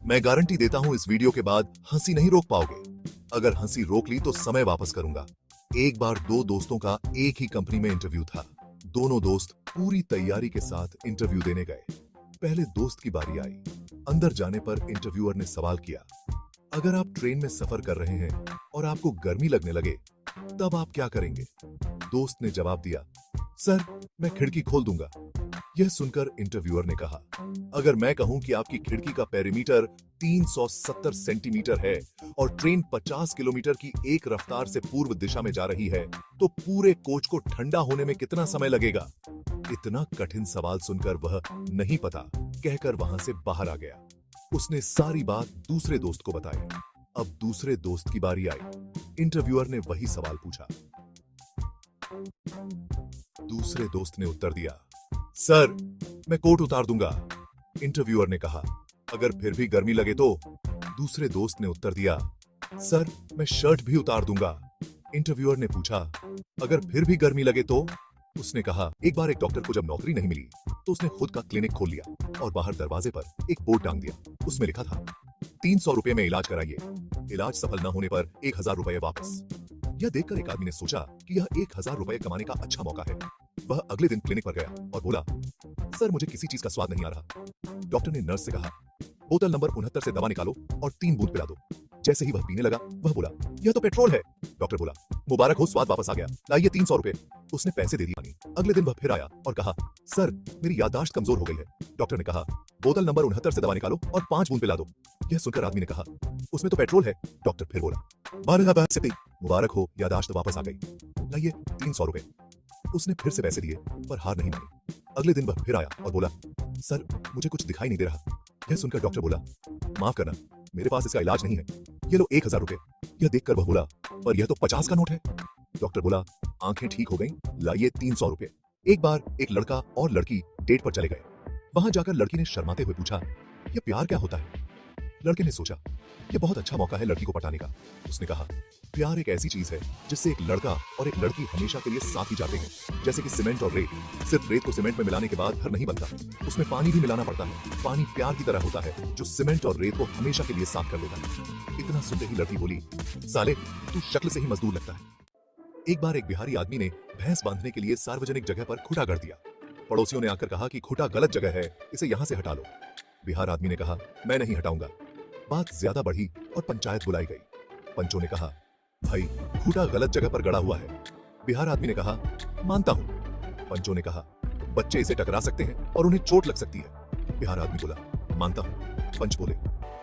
मैं गारंटी देता हूं इस वीडियो के बाद हंसी नहीं रोक पाओगे। अगर हंसी रोक ली तो समय वापस करूंगा। एक बार दो दोस्तों का एक ही कंपनी में इंटरव्यू था। दोनों दोस्त पूरी तैयारी के साथ इंटरव्यू देने गए। पहले दोस्त की बारी आई। अंदर जाने पर इंटरव्यूअर ने सवाल किया, अगर आप ट्रेन में सफर कर रहे हैं और आपको गर्मी लगने लगे तब आप क्या करेंगे? दोस्त ने जवाब दिया, सर मैं खिड़की खोल दूंगा। यह सुनकर इंटरव्यूअर ने कहा, अगर मैं कहूं कि आपकी खिड़की का पेरीमीटर 370 सेंटीमीटर है और ट्रेन 50 किलोमीटर की एक रफ्तार से पूर्व दिशा में जा रही है तो पूरे कोच को ठंडा होने में कितना समय लगेगा? इतना कठिन सवाल सुनकर वह नहीं पता कहकर वहां से बाहर आ गया। उसने सारी बात दूसरे दोस्त को बताई। अब दूसरे दोस्त की बारी आई। इंटरव्यूअर ने वही सवाल पूछा। दूसरे दोस्त ने उत्तर दिया, सर मैं कोट उतार दूंगा। इंटरव्यूअर ने कहा, अगर फिर भी गर्मी लगे तो? दूसरे दोस्त ने उत्तर दिया, सर मैं शर्ट भी उतार दूंगा। इंटरव्यूअर ने पूछा, अगर फिर भी गर्मी लगे तो? उसने कहा, एक बार एक डॉक्टर को जब नौकरी नहीं मिली तो उसने खुद का क्लिनिक खोल लिया और बाहर दरवाजे पर एक बोर्ड टांग दिया। उसमें लिखा था, 300 रुपए में इलाज कराइए, इलाज सफल न होने पर 1000 रुपए वापस। यह देखकर एक आदमी ने सोचा कि यह 1000 रुपए कमाने का अच्छा मौका है। वह अगले दिन क्लिनिक पर गया और बोला, सर मुझे किसी चीज का स्वाद नहीं आ रहा। डॉक्टर ने नर्स से कहा, बोतल नंबर 69 से दवा निकालो और 3 बूंद पिला दो। जैसे ही वह पीने लगा वह बोला, यह तो पेट्रोल है। डॉक्टर बोला, मुबारक हो, स्वाद वापस आ गया, लाइए 300 रुपए। उसने पैसे दे दिए। अगले दिन वह फिर आया और कहा, सर मेरी याददाश्त कमजोर हो गई है। डॉक्टर ने कहा, बोतल नंबर 69 से दवा निकालो और 5 बूंद पिला दो। यह सुनकर आदमी ने कहा, उसमें तो पेट्रोल है। डॉक्टर फिर बोला, मुबारक हो, याददाश्त वापस आ गई, लाइए 300 रुपए। उसने फिर से पैसे दिए पर हार नहीं मानी। अगले दिन वह फिर आया और बोला, सर मुझे कुछ दिखाई नहीं दे रहा। यह सुनकर डॉक्टर बोला, माफ करना, मेरे पास इसका इलाज नहीं है, ये लो 1000 रुपए। यह देखकर वह बोला, पर यह तो 50 का नोट है। डॉक्टर बोला, आंखें ठीक हो गईं, लाइए 300 रुपए। एक बार एक लड़का और लड़की डेट पर चले गए। वहां जाकर लड़की ने शर्माते हुए पूछा, यह प्यार क्या होता है? लड़के ने सोचा, यह बहुत अच्छा मौका है लड़की को पटाने का। उसने कहा, प्यार एक ऐसी चीज है जिससे एक लड़का और एक लड़की हमेशा के लिए साथ ही जाते हैं, जैसे कि सीमेंट और रेत। सिर्फ रेत को सीमेंट में मिलाने के बाद घर नहीं बनता, उसमें पानी भी मिलाना पड़ता है। पानी प्यार की तरह होता है जो सीमेंट और रेत को हमेशा के लिए साथ कर देता है। इतना सुनते ही लड़की बोली, साले तू शक्ल से ही मजदूर लगता है। एक बार एक बिहारी आदमी ने भैंस बांधने के लिए सार्वजनिक जगह पर खूंटा गाड़ दिया। पड़ोसियों ने आकर कहा कि खूंटा गलत जगह है, इसे यहां से हटा लो। बिहार आदमी ने कहा, मैं नहीं हटाऊंगा। बात ज्यादा बढ़ी और पंचायत बुलाई गई। पंचों ने कहा, भाई खूंटा गलत जगह पर गड़ा हुआ है। बिहार आदमी ने कहा, मानता हूं। पंचों ने कहा, बच्चे इसे टकरा सकते हैं और उन्हें चोट लग सकती है। बिहार आदमी बोला, मानता हूं। पंच बोले,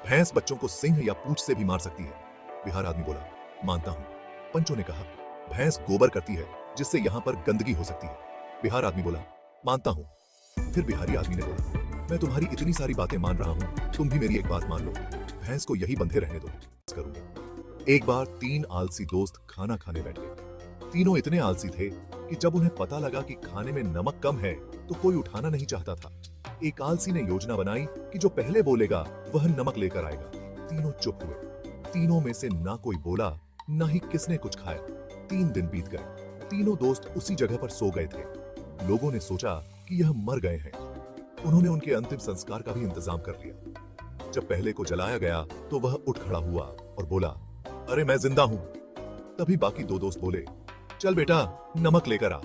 भैंस बच्चों को सिंह या पूंछ से भी मार सकती है। बिहार आदमी बोला, मानता हूं। पंचों ने कहा, भैंस गोबर करती है जिससे यहां पर गंदगी हो सकती है। बिहार आदमी बोला, मानता हूं। फिर बिहारी आदमी ने बोला, मैं तुम्हारी इतनी सारी बातें मान रहा हूं, तुम भी मेरी एक बात मान लो, भैंस को यही बंधे रहने दो, करूंगा। एक बार 3 आलसी दोस्त खाना खाने बैठे। तीनों इतने आलसी थे कि जब उन्हें पता लगा कि खाने में नमक कम है तो कोई उठाना नहीं चाहता था। एक आलसी ने योजना बनाई कि जो पहले बोलेगा वह नमक लेकर आएगा। तीनों चुप हुए। तीनों में से ना कोई बोला, ना ही किसने कुछ खाया। 3 दिन बीत गए। तीनों दोस्त उसी जगह पर सो गए थे। लोगों ने सोचा कि यह मर गए हैं। उन्होंने उनके अंतिम संस्कार का भी इंतजाम कर लिया। जब पहले को जलाया गया तो वह उठ खड़ा हुआ और बोला, अरे मैं जिंदा हूं। तभी बाकी 2 दोस्त बोले, चल बेटा नमक लेकर आ।